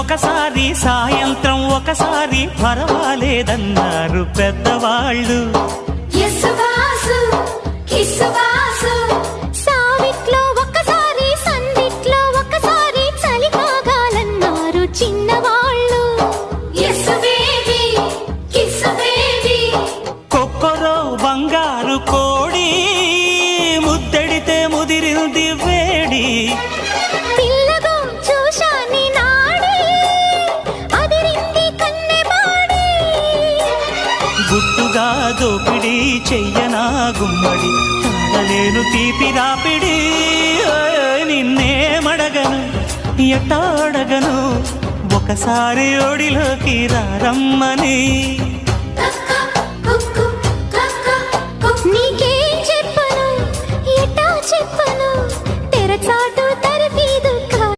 ఒకసారి సాయంత్రం ఒకసారి పర్వాలేదన్నారు పెద్దవాళ్ళు. సావిట్లో ఒకసారి సందిట్లో ఒకసారి చలి కాగాలన్నారు చిన్నవాళ్ళు. కొక్కరో బంగారు కోడి ముద్దడితే ముదిరింది వేడి. పిల్లగో చూశాని నాడి అదిరింది కన్నెమాడి. గుట్టుగా దోపిడి చెయ్యనా గుమ్మడి తాళలేను తీపి రాపిడి. నిన్నేమడగను ఎట్టాడగను ఒకసారి ఒడిలోకి రమ్మని.